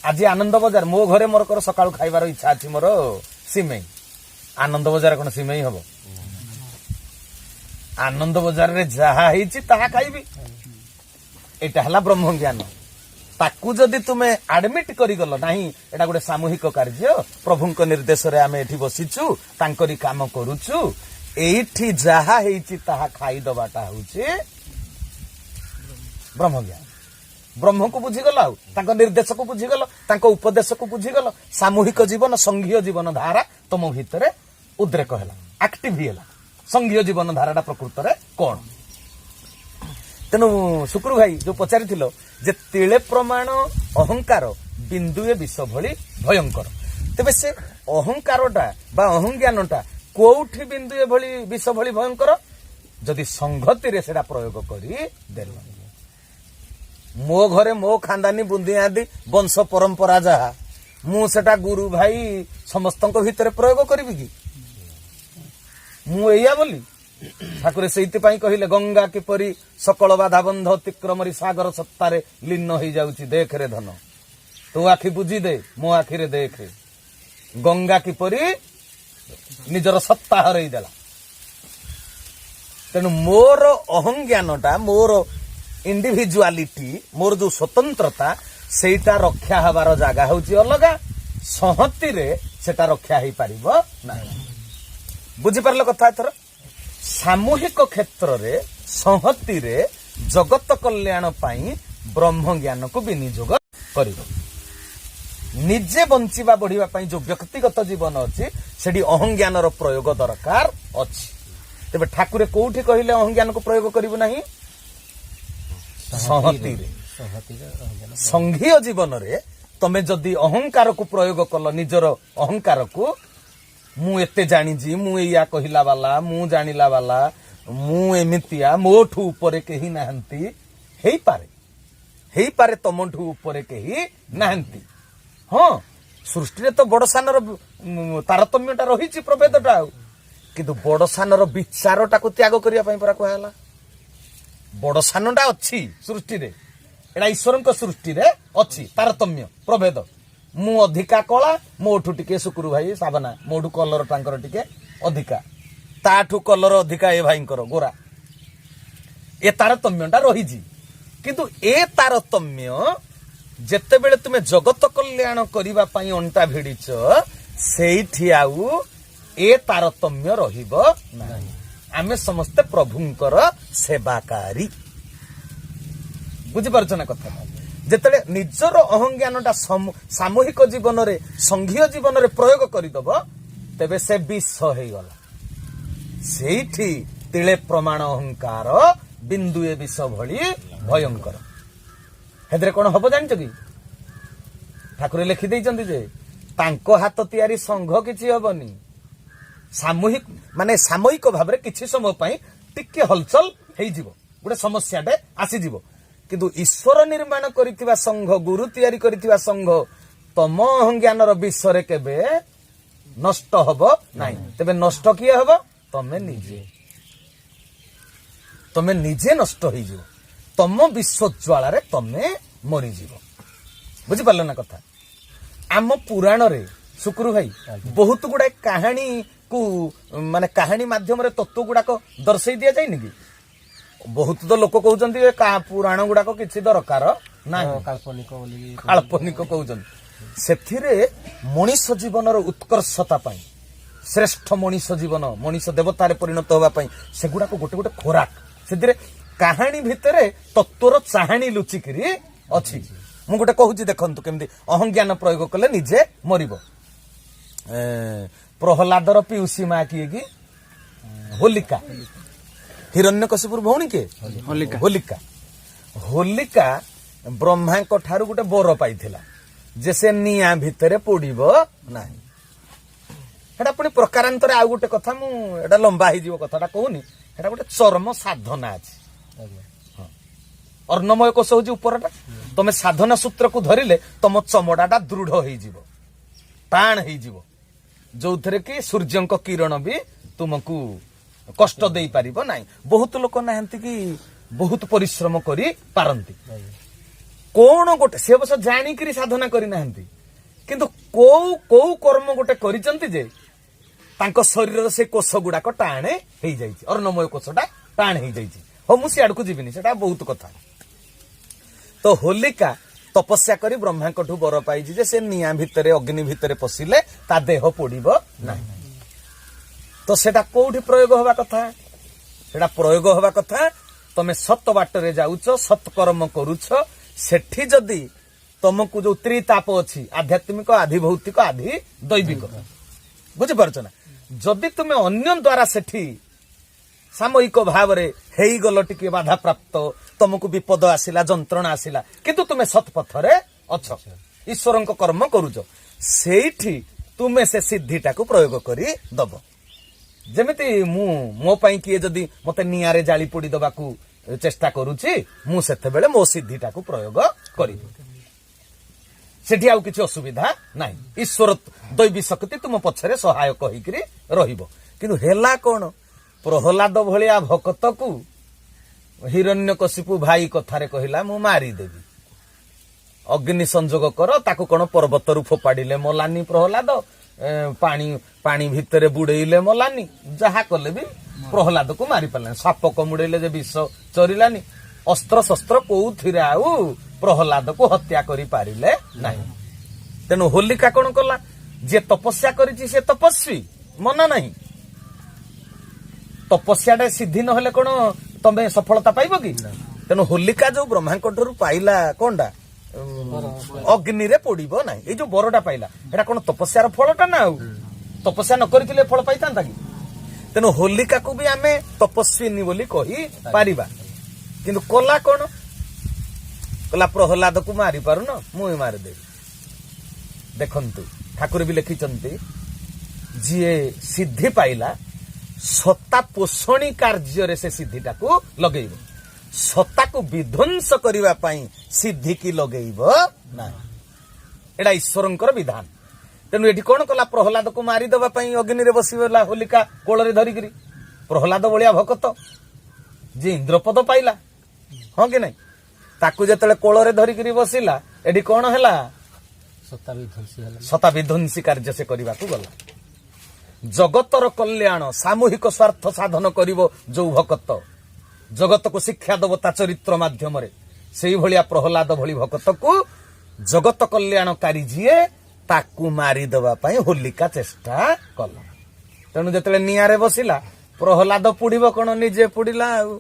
ଆଜି ଆନନ୍ଦ ବଜାର, ମୋ ଘରେ ମୋର ସକାଳୁ ଖାଇବାର ଇଚ୍ଛା ଅଛି, ମୋର ସିମେଇ। ଆନନ୍ଦ ବଜାର କଣ ସିମେଇ ହବ? ଆନନ୍ଦ ବଜାରରେ ଯାହା ହେଇଛି ତାହା ଖାଇବି। ଏଇଟା ହେଲା ବ୍ରହ୍ମଜ୍ଞାନ। ତାକୁ ଯଦି ତୁମେ ଆଡମିଟ କରିଗଲ ନାହିଁ, ଏଟା ଗୋଟେ ସାମୂହିକ କାର୍ଯ୍ୟ, ପ୍ରଭୁଙ୍କ ନିର୍ଦ୍ଦେଶରେ ଆମେ ଏଠି ବସିଛୁ, ତାଙ୍କରି କାମ କରୁଛୁ, ଏଇଠି ଯାହା ହେଇଛି ତାହା ଖାଇଦବାଟା ହଉଛି ବ୍ରହ୍ମଜ୍ଞାନ। ବ୍ରହ୍ମକୁ ବୁଝିଗଲ, ଆଉ ତାଙ୍କ ନିର୍ଦ୍ଦେଶକୁ ବୁଝିଗଲ, ତାଙ୍କ ଉପଦେଶକୁ ବୁଝିଗଲ, ସାମୂହିକ ଜୀବନ, ସଂଘୀୟ ଜୀବନ ଧାରା ତମ ଭିତରେ ଉଦ୍ରେକ ହେଲା, ଆକ୍ଟିଭ ହେଲା। ସଂଘୀୟ ଜୀବନ ଧାରାଟା ପ୍ରକୃତରେ କଣ? ତେଣୁ ଶୁକ୍ରୁ ଭାଇ ଯୋଉ ପଚାରିଥିଲ ଯେ ତିଳେ ପ୍ରମାଣ ଅହଙ୍କାର ବିନ୍ଦୁଏ ବିଷ ଭଳି ଭୟଙ୍କର, ତେବେ ସେ ଅହଙ୍କାରଟା ବା ଅହଂଜ୍ଞାନଟା କୋଉଠି ବିନ୍ଦୁଏ ଭଳି ବିଷ ଭଳି ଭୟଙ୍କର? ଯଦି ସଂଗତିରେ ସେଟା ପ୍ରୟୋଗ କରି ଦେଲ। ମୋ ଘରେ ମୋ ଖାନଦାନୀ ବୁନ୍ଦିଆଦି ବଂଶ ପରମ୍ପରା ଯାହା, ମୁଁ ସେଟା ଗୁରୁ ଭାଇ ସମସ୍ତଙ୍କ ଭିତରେ ପ୍ରୟୋଗ କରିବି କି? ମୁଁ ଏଇଆ ବୋଲି ଠାକୁର ସେଇଥିପାଇଁ କହିଲେ ଗଙ୍ଗା କିପରି ସକଳ ବାଧା ବନ୍ଧ ଅତିକ୍ରମରି ସାଗର ସତ୍ତାରେ ଲୀନ ହେଇଯାଉଛି, ଦେଖରେ ଧନ ତୋ ଆଖି ବୁଝି ଦେ ମୋ ଆଖିରେ ଦେଖେ। ଗଙ୍ଗା କିପରି ନିଜର ସତ୍ତା ହରେଇ ଦେଲା। ତେଣୁ ମୋର ଅହଂଜ୍ଞାନଟା, ମୋର ଇଣ୍ଡିଭିଜୁଆଲିଟି, ମୋର ଯୋଉ ସ୍ୱତନ୍ତ୍ରତା, ସେଇଟା ରକ୍ଷା ହେବାର ଜାଗା ହଉଛି ଅଲଗା। ସଂହତିରେ ସେଟା ରକ୍ଷା ହେଇପାରିବ ନାହିଁ। ବୁଝିପାରିଲ କଥା ଏଥର? ସାମୂହିକ କ୍ଷେତ୍ରରେ ସଂହତିରେ ଜଗତ କଲ୍ୟାଣ ପାଇଁ ବ୍ରହ୍ମ ଜ୍ଞାନକୁ ବିନିଯୋଗ କରିବ। ନିଜେ ବଞ୍ଚିବା ବଢିବା ପାଇଁ ଯୋଉ ବ୍ୟକ୍ତିଗତ ଜୀବନ ଅଛି, ସେଠି ଅହଂଜ୍ଞାନର ପ୍ରୟୋଗ ଦରକାର ଅଛି। ତେବେ ଠାକୁରେ କୋଉଠି କହିଲେ ଅହଂଜ୍ଞାନକୁ ପ୍ରୟୋଗ କରିବୁ ନାହିଁ? ସଂହତିରେ। ସଂଘୀୟ ଜୀବନରେ ତମେ ଯଦି ଅହଙ୍କାରକୁ ପ୍ରୟୋଗ କଲ, ନିଜର ଅହଙ୍କାରକୁ, ମୁଁ ଏତେ ଜାଣିଛି, ମୁଁ ଏଇଆ କହିଲା ବାଲା, ମୁଁ ଜାଣିଲା ବାଲା, ମୁଁ ଏମିତିଆ, ମୋଠୁ ଉପରେ କେହି ନାହାନ୍ତି, ହେଇପାରେ ତମଠୁ ଉପରେ କେହି ନାହାନ୍ତି। ହଁ, ସୃଷ୍ଟିରେ ତ ବଡ ସାନର ତାରତମ୍ୟଟା ରହିଛି, ପ୍ରଭେଦଟା, ଆଉ କିନ୍ତୁ ବଡ ସାନର ବିଚାରଟାକୁ ତ୍ୟାଗ କରିବା ପାଇଁ ପରା କୁହାହେଲା। ବଡ ସାନଟା ଅଛି ସୃଷ୍ଟିରେ, ଏଟା ଈଶ୍ୱରଙ୍କ ସୃଷ୍ଟିରେ ଅଛି ତାରତମ୍ୟ, ପ୍ରଭେଦ। ମୁଁ ଅଧିକା କଳା, ମୋଠୁ ଟିକେ ଶୁକ୍ରୁ ଭାଇ ସାବନା, ମୋଠୁ କଲର ତାଙ୍କର ଟିକେ ଅଧିକା, ତାଠୁ କଲର ଅଧିକା ଏ ଭାଇଙ୍କର ଗୋରା, ଏ ତାରତମ୍ୟଟା ରହିଛି। କିନ୍ତୁ ଏ ତାରତମ୍ୟ ଯେତେବେଳେ ତୁମେ ଜଗତ କଲ୍ୟାଣ କରିବା ପାଇଁ ଅଣ୍ଟା ଭିଡ଼ିଛ, ସେଇଠି ଆଉ ଏ ତାରତମ୍ୟ ରହିବ ନାହିଁ। ଆମେ ସମସ୍ତେ ପ୍ରଭୁଙ୍କର ସେବାକାରୀ। ବୁଝିପାରୁଛ ନା କଥା? ଯେତେବେଳେ ନିଜର ଅହଂଜ୍ଞାନଟା ସାମୂହିକ ଜୀବନରେ, ସଂଘୀୟ ଜୀବନରେ ପ୍ରୟୋଗ କରିଦବ, ତେବେ ସେ ବିଷ ହେଇଗଲା। ସେଇଠି ତିଳେ ପ୍ରମାଣ ଅହଙ୍କାର ବିନ୍ଦୁଏ ବିଷ ଭଳି ଭୟଙ୍କର। ହେଥିରେ କଣ ହବ ଜାଣିଛ କି? ଠାକୁର ଲେଖି ଦେଇଛନ୍ତି ଯେ ତାଙ୍କ ହାତ ତିଆରି ସଂଘ କିଛି ହବନି। ସାମୟିକ ଭାବରେ କିଛି ସମୟ ପାଇଁ ଟିକେ ହଲଚଲ ହେଇଯିବ, ଗୋଟେ ସମସ୍ୟାଟେ ଆସିଯିବ। କିନ୍ତୁ ଈଶ୍ୱର ନିର୍ମାଣ କରିଥିବା ସଂଘ, ଗୁରୁ ତିଆରି କରିଥିବା ସଂଘ, ତମ ଅହଂଜ୍ଞାନର ବିଷରେ କେବେ ନଷ୍ଟ ହବ ନାହିଁ। ତେବେ ନଷ୍ଟ କିଏ ହବ? ତମେ ନିଜେ ନଷ୍ଟ ହେଇଯିବ। ତମ ବିଶ୍ୱଜ୍ୱାଳାରେ ତମେ ମରିଯିବ। ବୁଝିପାରିଲ ନା କଥା? ଆମ ପୁରାଣରେ ଶୁକ୍ରୁ ଭାଇ ବହୁତ ଗୁଡାଏ କାହାଣୀ को माने कहानी माध्यम तत्व गुड़ाक दर्शाई दि जाए कि बहुत तो लोक कहते पुराण गुड़ाक किसी दरकार ना काल्पनिक बोलिकी काल्पनिक कहते ସେଥିରେ ମଣିଷ ଜୀବନର ଉତ୍କର୍ଷତା ପାଇଁ ଶ୍ରେଷ୍ଠ ମଣିଷ ଜୀବନ ମଣିଷ ଦେବତାରେ ପରିଣତ ହେବା ପାଇଁ ସେଗୁଡାକ ଗୋଟେ ଗୋଟେ ଖୋରାକ ସେଥିରେ କାହାଣୀ ଭିତରେ ତତ୍ତ୍ୱର ଚାହାଣୀ ଲୁଚିକିରି ଅଛି। ମୁଁ ଗୋଟେ କହୁଛି ଦେଖନ୍ତୁ କେମିତି ଅହଂଜ୍ଞାନ ପ୍ରୟୋଗ କଲେ ନିଜେ ମରିବ। ପ୍ରହ୍ଲାଦର ପିଉସୀ ମା କିଏ କି ହୋଲିକା, ହିରଣ୍ୟକଶିପୁର ଭଉଣୀ କିଏ ହୋଲିକା। ହୋଲିକା ବ୍ରହ୍ମାଙ୍କ ଠାରୁ ଗୋଟେ ବର ପାଇଥିଲା ଯେ ସେ ନିଆଁ ଭିତରେ ପୋଡିବ ନାହିଁ। ସେଟା ପୁଣି ପ୍ରକାରାନ୍ତରେ ଆଉ ଗୋଟେ କଥା, ମୁଁ ଏଟା ଲମ୍ବା ହେଇଯିବ କଥାଟା କହୁନି, ସେଟା ଗୋଟେ ଚର୍ମ ସାଧନା ଅଛି। ଅର୍ଣ୍ଣମୟ କୋଷ ହଉଛି ଉପରଟା, ତମେ ସାଧନା ସୂତ୍ରକୁ ଧରିଲେ ତମ ଚମଡାଟା ଦୃଢ ହେଇଯିବ, ଟାଣ ହେଇଯିବ, ଯୋଉଥିରେ କି ସୂର୍ଯ୍ୟଙ୍କ କିରଣ ବି ତୁମକୁ କଷ୍ଟ ଦେଇପାରିବ ନାହିଁ। ବହୁତ ଲୋକ ନାହାନ୍ତି କି ବହୁତ ପରିଶ୍ରମ କରି ପାରନ୍ତି, କଣ ଗୋଟେ ସେ ଅବଶ୍ୟ ଜାଣିକିରି ସାଧନା କରିନାହାନ୍ତି, କିନ୍ତୁ କୋଉ କୋଉ କର୍ମ ଗୋଟେ କରିଛନ୍ତି ଯେ ତାଙ୍କ ଶରୀରର ସେ କୋଷ ଗୁଡାକ ଟାଣେ ହେଇଯାଇଛି, ଅର୍ଣ୍ଣମୟ କୋଷଟା ଟାଣେ ହେଇଯାଇଛି। ହଉ ମୁଁ ସିଆଡକୁ ଯିବିନି, ସେଟା ବହୁତ କଥା। ତ ହୋଲିକା ତପସ୍ୟା କରି ବ୍ରହ୍ମାଙ୍କଠୁ ବର ପାଇଛି ଯେ ସେ ନିଆଁ ଭିତରେ ଅଗ୍ନି ଭିତରେ ପଶିଲେ ତା ଦେହ ପୋଡିବ ନାହିଁ। ତ ସେଟା କୋଉଠି ପ୍ରୟୋଗ ହବା କଥା? ସେଟା ପ୍ରୟୋଗ ହବା କଥା ତମେ ସତ ବାଟରେ ଯାଉଛ, ସତ୍କର୍ମ କରୁଛ, ସେଠି ଯଦି ତମକୁ ଯୋଉ ତ୍ରିତାପ ଅଛି, ଆଧ୍ୟାତ୍ମିକ, ଆଧି ଭୌତିକ, ଆଧି ଦୈବିକ, ବୁଝିପାରୁଛ ନା? ଯଦି ତୁମେ ଅନ୍ୟ ଦ୍ଵାରା ସେଠି ସାମୟିକ ଭାବରେ ହେଇଗଲ ଟିକେ ବାଧାପ୍ରାପ୍ତ, ତମକୁ ବିପଦ ଆସିଲା, ଯନ୍ତ୍ରଣା ଆସିଲା, କିନ୍ତୁ ତୁମେ ସତ୍ପଥରେ ଅଛ, ଈଶ୍ୱରଙ୍କ କର୍ମ କରୁଛ, ସେଇଠି ତୁମେ ସେ ସିଦ୍ଧିଟାକୁ ପ୍ରୟୋଗ କରି ଦବ। ଯେମିତି ମୋ ପାଇଁ କିଏ ଯଦି ମତେ ନିଆଁରେ ଜାଳି ପୋଡି ଦବାକୁ ଚେଷ୍ଟା କରୁଛି, ମୁଁ ସେତେବେଳେ ମୋ ସିଦ୍ଧିଟାକୁ ପ୍ରୟୋଗ କରିବି, ସେଠି ଆଉ କିଛି ଅସୁବିଧା ନାହିଁ। ଈଶ୍ୱର ଦୈବୀ ଶକ୍ତି ତୁମ ପଛରେ ସହାୟକ ହେଇକିରି ରହିବ। କିନ୍ତୁ ହେଲା କଣ, ପ୍ରହ୍ଲାଦ ଭଳିଆ ଭକ୍ତକୁ ହିରଣ୍ୟକଶିପୁ ଭାଇ କଥାରେ କହିଲା ମୁଁ ମାରିଦେବି, ଅଗ୍ନି ସଂଯୋଗ କର, ତାକୁ କଣ ପର୍ବତରୁ ଫୋପାଡ଼ିଲେ ମଲାନି ପ୍ରହ୍ଲାଦ, ପାଣି ଭିତରେ ବୁଡେଇଲେ ମଲାନି, ଯାହା କଲେ ବି ପ୍ରହ୍ଲାଦକୁ ମାରି ପାରିଲାନି, ସାପ କମୁଡେଇଲେ ଯେ ବିଷ ଚରିଲାନି, ଅସ୍ତ୍ର ଶସ୍ତ୍ର କୋଉଥିରେ ଆଉ ପ୍ରହ୍ଲାଦକୁ ହତ୍ୟା କରିପାରିଲେ ନାହିଁ। ତେଣୁ ହୋଲିକା କଣ କଲା, ଯିଏ ତପସ୍ୟା କରିଛି ସେ ତପସ୍ୱୀ, ମନା ନାହିଁ। ତପସ୍ୟାଟା ସିଦ୍ଧି ନହେଲେ କଣ ତମେ ସଫଳତା ପାଇବ କି? ତେଣୁ ହୋଲିକା ଯୋଉ ବ୍ରହ୍ମାଙ୍କ ଠାରୁ ପାଇଲା କଣଟା, ଅଗ୍ନିରେ ପୋଡିବ ନାହିଁ, ଏଇ ଯୋଉ ବରଟା ପାଇଲା, ଏଟା କଣ ତପସ୍ୟାର ଫଳଟା ନା? ଆଉ ତପସ୍ୟା ନ କରିଥିଲେ ଫଳ ପାଇଥାନ୍ତା କି? ତେଣୁ ହୋଲିକାକୁ ବି ଆମେ ତପସ୍ୱିନୀ ବୋଲି କହିପାରିବା। କିନ୍ତୁ କଲା କଣ, କଲା ପ୍ରହ୍ଲାଦକୁ ମାରି ପାରୁନ, ମୁଁ ମାରିଦେବି। ଦେଖନ୍ତୁ ଠାକୁର ବି ଲେଖିଛନ୍ତି, ଯିଏ ସିଦ୍ଧି ପାଇଲା ସତ୍ତା ପୋଷଣୀ କାର୍ଯ୍ୟରେ ସେ ସିଦ୍ଧିଟାକୁ ଲଗେଇବ, ସତ୍ତାକୁ ବିଧ୍ୱଂସ କରିବା ପାଇଁ ସିଦ୍ଧିକି ଲଗେଇବ ନାହିଁ। ଏଇଟା ଈଶ୍ୱରଙ୍କର ବିଧାନ। ତେଣୁ ଏଠି କଣ କଲା, ପ୍ରହ୍ଲାଦକୁ ମାରିଦେବା ପାଇଁ ଅଗ୍ନିରେ ବସିଗଲା ହୋଲିକା କୋଳରେ ଧରିକିରି। ପ୍ରହ୍ଲାଦ ଭଳିଆ ଭକ୍ତ ଯେ ଇନ୍ଦ୍ରପଦ ପାଇଲା, ହଁ କି ନାଇଁ, ତାକୁ ଯେତେବେଳେ କୋଳରେ ଧରିକିରି ବସିଲା, ଏଠି କଣ ହେଲା, ସତ୍ତା ବିଧ୍ୱଂସୀ କାର୍ଯ୍ୟ ସେ କରିବାକୁ ଗଲା। ଜଗତର କଲ୍ୟାଣ, ସାମୂହିକ ସ୍ୱାର୍ଥ ସାଧନ କରିବ ଯୋଉ ଭକ୍ତ, ଜଗତକୁ ଶିକ୍ଷା ଦବ ତା ଚରିତ୍ର ମାଧ୍ୟମରେ, ସେଇଭଳିଆ ପ୍ରହ୍ଲାଦ ଭଳି ଭକ୍ତକୁ ଜଗତ କଲ୍ୟାଣକାରୀ ଯିଏ, ତାକୁ ମାରିଦେବା ପାଇଁ ହୋଲିକା ଚେଷ୍ଟା କଲା। ତେଣୁ ଯେତେବେଳେ ନିଆଁରେ ବସିଲା, ପ୍ରହ୍ଲାଦ ପୋଡିବ କଣ, ନିଜେ ପୋଡିଲା। ଆଉ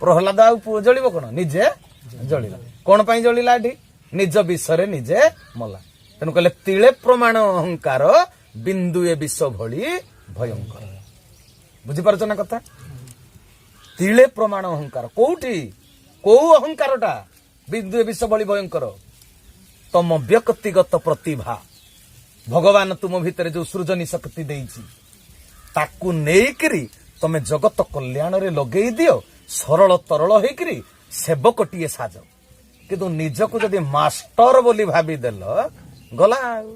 ପ୍ରହ୍ଲାଦ ଆଉ ଜଳିବ କଣ, ନିଜେ ଜଳିଲା। କଣ ପାଇଁ ଜଳିଲା, ଏଠି ନିଜ ବିଷୟରେ ନିଜେ ମଲା। ତେଣୁ କହିଲେ ତିଳେ ପ୍ରମାଣ ଅହଙ୍କାର, ବିନ୍ଦୁଏ ବିଷ ଭଳି ଭୟଙ୍କର। ବୁଝିପାରୁଛ ନା କଥା? ତିଳେ ପ୍ରମାଣ ଅହଙ୍କାର କୋଉଠି, କୋଉ ଅହଙ୍କାରଟା, ବିନ୍ଦୁଏ ବିଷ ଭଳି ଭୟଙ୍କର। ତମ ବ୍ୟକ୍ତିଗତ ପ୍ରତିଭା, ଭଗବାନ ତୁମ ଭିତରେ ଯୋଉ ସୃଜନୀ ଶକ୍ତି ଦେଇଛି, ତାକୁ ନେଇକିରି ତମେ ଜଗତ କଲ୍ୟାଣରେ ଲଗେଇ ଦିଅ, ସରଳ ତରଳ ହେଇକିରି ସେବକଟିଏ ସାଜ। କିନ୍ତୁ ନିଜକୁ ଯଦି ମାଷ୍ଟର ବୋଲି ଭାବିଦେଲ, ଗଲା। ଆଉ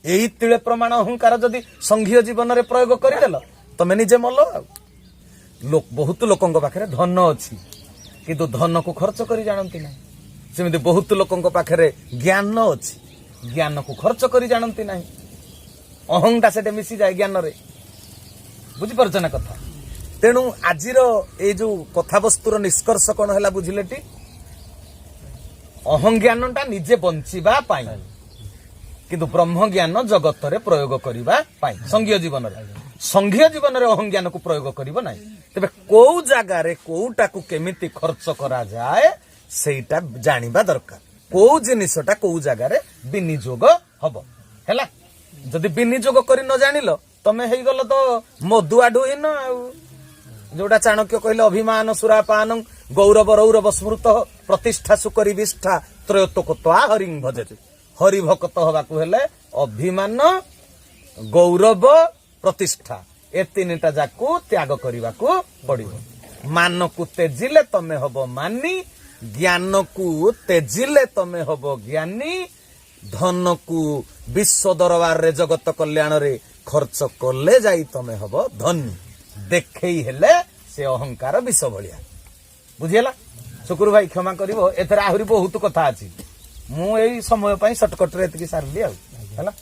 ଏଇ ତିଳେ ପ୍ରମାଣ ଅହଙ୍କାର ଯଦି ସଂଘୀୟ ଜୀବନରେ ପ୍ରୟୋଗ କରିଦେଲ, ତମେ ନିଜେ ମଲ। ଆଉ ବହୁତ ଲୋକଙ୍କ ପାଖରେ ଧନ ଅଛି, କିନ୍ତୁ ଧନକୁ ଖର୍ଚ୍ଚ କରି ଜାଣନ୍ତି ନାହିଁ। ସେମିତି ବହୁତ ଲୋକଙ୍କ ପାଖରେ ଜ୍ଞାନ ଅଛି, ଜ୍ଞାନକୁ ଖର୍ଚ୍ଚ କରି ଜାଣନ୍ତି ନାହିଁ। ଅହଂଟା ସେଠି ମିଶିଯାଏ ଜ୍ଞାନରେ। ବୁଝିପାରୁଛ ନା କଥା? ତେଣୁ ଆଜିର ଏଇ ଯୋଉ କଥାବସ୍ତୁର ନିଷ୍କର୍ଷ କଣ ହେଲା ବୁଝିଲେଟି? ଅହଂଜ୍ଞାନଟା ନିଜେ ବଞ୍ଚିବା ପାଇଁ, କିନ୍ତୁ ବ୍ରହ୍ମଜ୍ଞାନ ଜଗତରେ ପ୍ରୟୋଗ କରିବା ପାଇଁ। ସଂଘୀୟ ଜୀବନରେ, ସଂଘୀୟ ଜୀବନରେ ଅହଂଜ୍ଞାନକୁ ପ୍ରୟୋଗ କରିବ ନାହିଁ। ତେବେ କୋଉ ଜାଗାରେ କୋଉଟାକୁ କେମିତି ଖର୍ଚ୍ଚ କରାଯାଏ ସେଇଟା ଜାଣିବା ଦରକାର। କୋଉ ଜିନିଷଟା କୋଉ ଜାଗାରେ ବିନିଯୋଗ ହବ ହେଲା। ଯଦି ବିନିଯୋଗ କରି ନ ଜାଣିଲ ତମେ ହେଇଗଲ ତ ମଦୁଆଢୁ ହୀନ ଆଉ। ଯୋଉଟା ଚାଣକ୍ୟ କହିଲେ ଅଭିମାନ ସୁରାପାନ ଗୌରବ ରୌରବ ସ୍ମୃତ ପ୍ରତିଷ୍ଠା ସୁକରି ବିଷ୍ଠା ତ୍ରୟୋତକତ୍ୱା ହରିଂ ଭଜତି। ହରି ଭକ୍ତ ହବାକୁ ହେଲେ ଅଭିମାନ ଗୌରବ ପ୍ରତିଷ୍ଠା ଏ ତିନିଟା ଯାକୁ ତ୍ୟାଗ କରିବାକୁ ପଡିବ। ମାନକୁ ତେଜିଲେ ତମେ ହବ ମାନି, ଜ୍ଞାନକୁ ତେଜିଲେ ତମେ ହବ ଜ୍ଞାନୀ, ଧନକୁ ବିଶ୍ୱ ଦରବାରରେ ଜଗତ କଲ୍ୟାଣରେ ଖର୍ଚ୍ଚ କଲେ ଯାଇ ତମେ ହବ ଧନୀ। ଦେଖେଇ ହେଲେ ସେ ଅହଙ୍କାର ବିଷ ଭଳିଆ। ବୁଝିହେଲା? ଶୁକ୍ରୁ ଭାଇ କ୍ଷମା କରିବ, ଏଥିରେ ଆହୁରି ବହୁତ କଥା ଅଛି। ମୁଁ ଏଇ ସମୟ ପାଇଁ ସର୍ଟକଟରେ ଏତିକି ସାରିଲି ଆଉ ହେଲା।